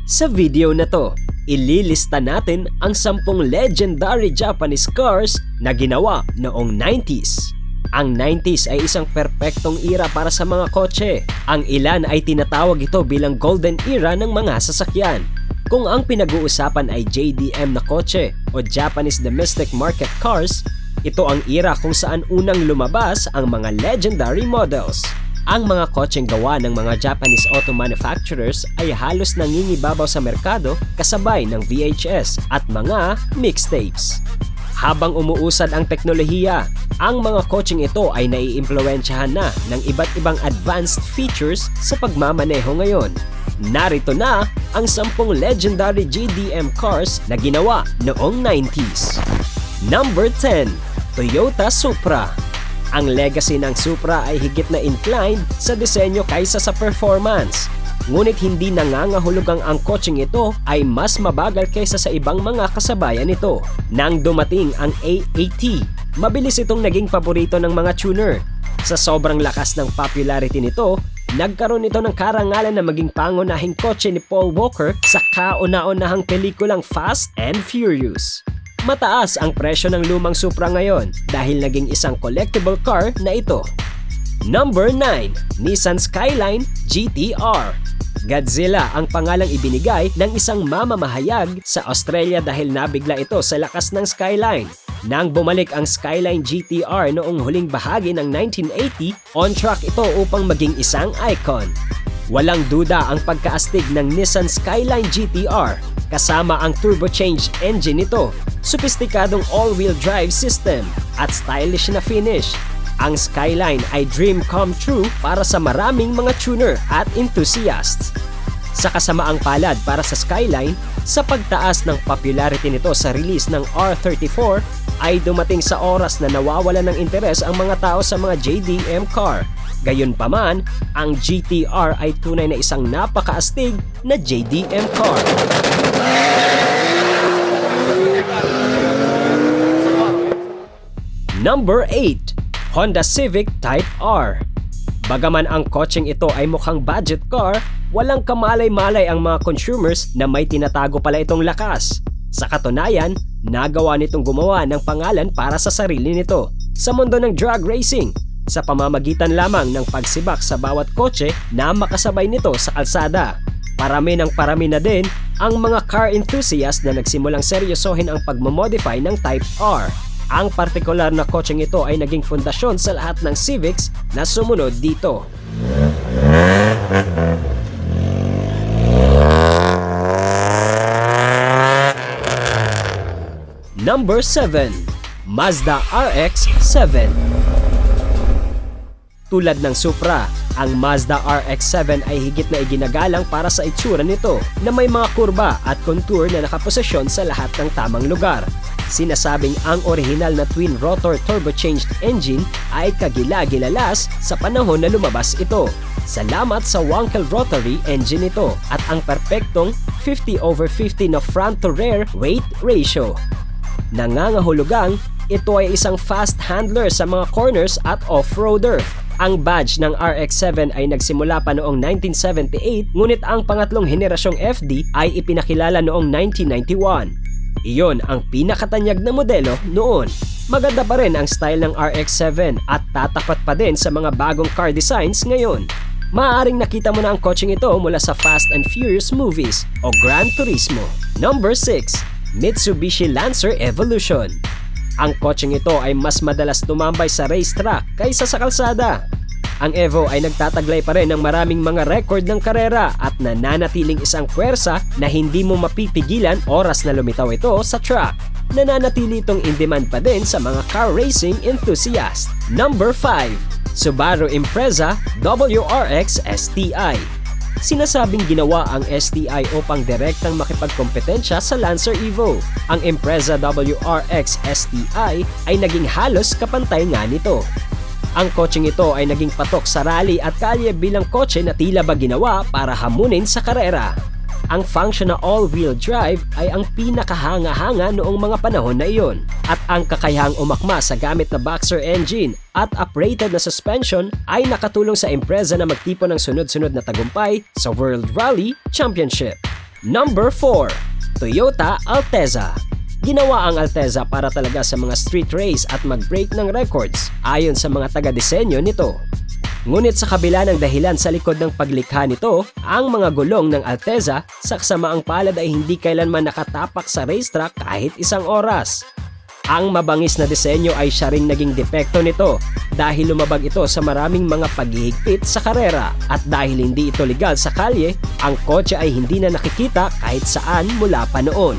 Sa video na to, ililista natin ang 10 legendary Japanese cars na ginawa noong 90s. Ang 90s ay isang perpektong era para sa mga kotse. Ang ilan ay tinatawag ito bilang golden era ng mga sasakyan. Kung ang pinag-uusapan ay JDM na kotse o Japanese Domestic Market Cars, ito ang era kung saan unang lumabas ang mga legendary models. Ang mga kotseng gawa ng mga Japanese auto manufacturers ay halos nangingibabaw sa merkado kasabay ng VHS at mga mixtapes. Habang umuusad ang teknolohiya, ang mga kotseng ito ay naiimpluwensyahan na ng iba't ibang advanced features sa pagmamaneho ngayon. Narito na ang 10 legendary JDM cars na ginawa noong 90s. Number 10, Toyota Supra. Ang legacy ng Supra ay higit na inclined sa disenyo kaysa sa performance. Ngunit hindi nangangahulugang ang kotseng ito ay mas mabagal kaysa sa ibang mga kasabayan nito. Nang dumating ang A80, mabilis itong naging paborito ng mga tuner. Sa sobrang lakas ng popularity nito, nagkaroon ito ng karangalan na maging pangunahing kotse ni Paul Walker sa kauna-unahang pelikulang Fast and Furious. Mataas ang presyo ng lumang Supra ngayon dahil naging isang collectible car na ito. Number 9, Nissan Skyline GT-R. Godzilla ang pangalang ibinigay ng isang mamamahayag sa Australia dahil nabigla ito sa lakas ng Skyline. Nang bumalik ang Skyline GT-R noong huling bahagi ng 1980, on track ito upang maging isang icon. Walang duda ang pagkaastig ng Nissan Skyline GT-R kasama ang turbocharged engine nito, sopistikadong all-wheel drive system at stylish na finish. Ang Skyline ay dream come true para sa maraming mga tuner at enthusiasts. Sa kasamaang palad para sa Skyline, sa pagtaas ng popularity nito sa release ng R34, ay dumating sa oras na nawawala ng interes ang mga tao sa mga JDM car. Gayunpaman, ang GT-R ay tunay na isang napakaastig na JDM car. Number 8, Honda Civic Type R. Bagaman ang kotseng ito ay mukhang budget car, walang kamalay-malay ang mga consumers na may tinatago pala itong lakas. Sa katunayan, nagawa nitong gumawa ng pangalan para sa sarili nito sa mundo ng drag racing sa pamamagitan lamang ng pagsibak sa bawat kotse na makasabay nito sa kalsada. Parami ng parami na din ang mga car enthusiasts na nagsimulang seryosohin ang pagmamodify ng Type R. Ang partikular na kotseng ito ay naging pundasyon sa lahat ng Civics na sumunod dito. Number 7, Mazda RX-7. Tulad ng Supra, ang Mazda RX-7 ay higit na iginagalang para sa itsura nito na may mga kurba at contour na nakaposisyon sa lahat ng tamang lugar. Sinasabing ang orihinal na twin-rotor turbocharged engine ay kagila-gilalas sa panahon na lumabas ito. Salamat sa Wankel rotary engine nito at ang perpektong 50/50 na front-to-rear weight ratio. Nangangahulugang ito ay isang fast handler sa mga corners at off-roader. Ang badge ng RX-7 ay nagsimula pa noong 1978, ngunit ang pangatlong henerasyong FD ay ipinakilala noong 1991. Iyon ang pinakatanyag na modelo noon. Maganda pa rin ang style ng RX-7 at tatapat pa din sa mga bagong car designs ngayon. Maaaring nakita mo na ang kotseng ito mula sa Fast and Furious movies o Gran Turismo. Number 6, Mitsubishi Lancer Evolution. Ang kotseng ito ay mas madalas tumambay sa racetrack kaysa sa kalsada. Ang Evo ay nagtataglay pa rin ng maraming mga record ng karera at nananatiling isang puwersa na hindi mo mapipigilan oras na lumitaw ito sa track. Nananatili itong in demand pa din sa mga car racing enthusiast. Number 5, Subaru Impreza WRX STI. Sinasabing ginawa ang STI upang direktang makipagkompetensya sa Lancer Evo. Ang Impreza WRX STI ay naging halos kapantay nga nito. Ang kotseng ito ay naging patok sa rally at kalye bilang kotse na tila ba ginawa para hamunin sa karera. Ang function na all-wheel drive ay ang pinakahanga-hanga noong mga panahon na iyon. At ang kakayahang umakma sa gamit na boxer engine at uprated na suspension ay nakatulong sa Impreza na magtipon ng sunod-sunod na tagumpay sa World Rally Championship. Number 4. Toyota Altezza. Ginawa ang Altezza para talaga sa mga street race at mag-break ng records ayon sa mga taga-disenyo nito. Ngunit sa kabila ng dahilan sa likod ng paglikha nito, ang mga gulong ng Altezza sa kasamaang palad ay hindi kailanman nakatapak sa racetrack kahit isang oras. Ang mabangis na disenyo ay siya ring naging depekto nito dahil lumabag ito sa maraming mga paghihigpit sa karera at dahil hindi ito legal sa kalye, ang kotse ay hindi na nakikita kahit saan mula pa noon.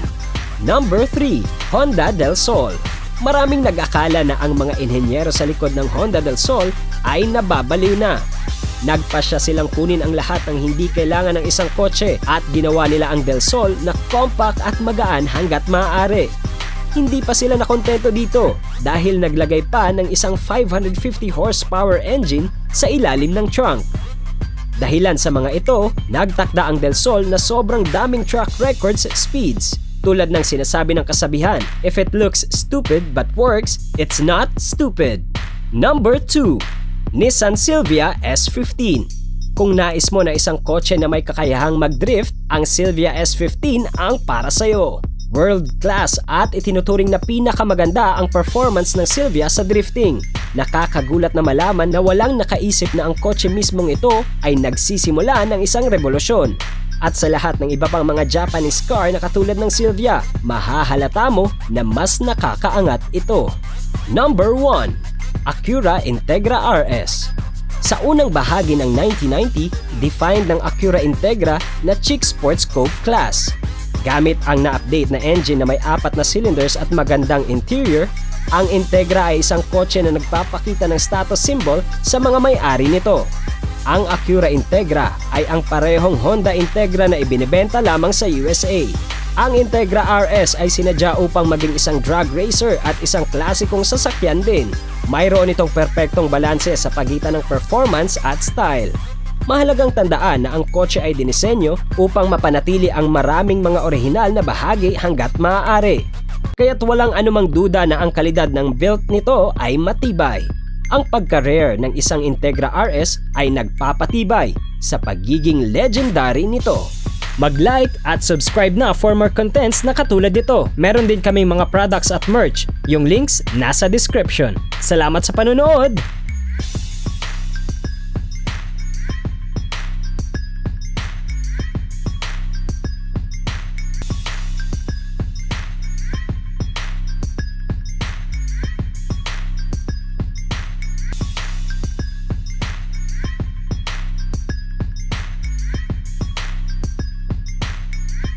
Number 3. Honda del Sol. Maraming nag-akala na ang mga inhenyero sa likod ng Honda del Sol ay nababaliw na. Nagpasya silang kunin ang lahat ng hindi kailangan ng isang kotse at ginawa nila ang Del Sol na compact at magaan hanggat maaari. Hindi pa sila nakontento dito dahil naglagay pa ng isang 550 horsepower engine sa ilalim ng trunk. Dahilan sa mga ito, nagtakda ang Del Sol na sobrang daming track records speeds. Tulad ng sinasabi ng kasabihan, if it looks stupid but works, it's not stupid. Number 2. Nissan Silvia S15. Kung nais mo na isang kotse na may kakayahang mag-drift, ang Silvia S15 ang para sa'yo. World class at itinuturing na pinakamaganda ang performance ng Silvia sa drifting. Nakakagulat na malaman na walang nakaisip na ang kotse mismong ito ay nagsisimula ng isang revolusyon. At sa lahat ng iba pang mga Japanese car na katulad ng Silvia, mahahalata mo na mas nakakaangat ito. Number 1. Acura Integra RS. Sa unang bahagi ng 1990, defined ng Acura Integra na chic sports coupe class. Gamit ang na-update na engine na may 4 na cylinders at magandang interior, ang Integra ay isang kotse na nagpapakita ng status symbol sa mga may-ari nito. Ang Acura Integra ay ang parehong Honda Integra na ibinebenta lamang sa USA. Ang Integra RS ay sinadya upang maging isang drag racer at isang klasikong sasakyan din. Mayroon itong perpektong balanse sa pagitan ng performance at style. Mahalagang tandaan na ang kotse ay dinisenyo upang mapanatili ang maraming mga orihinal na bahagi hanggat maaari. Kaya't walang anumang duda na ang kalidad ng build nito ay matibay. Ang pagka-rare ng isang Integra RS ay nagpapatibay sa pagiging legendary nito. Mag-like at subscribe na for more contents na katulad nito. Meron din kaming mga products at merch. Yung links nasa description. Salamat sa panonood!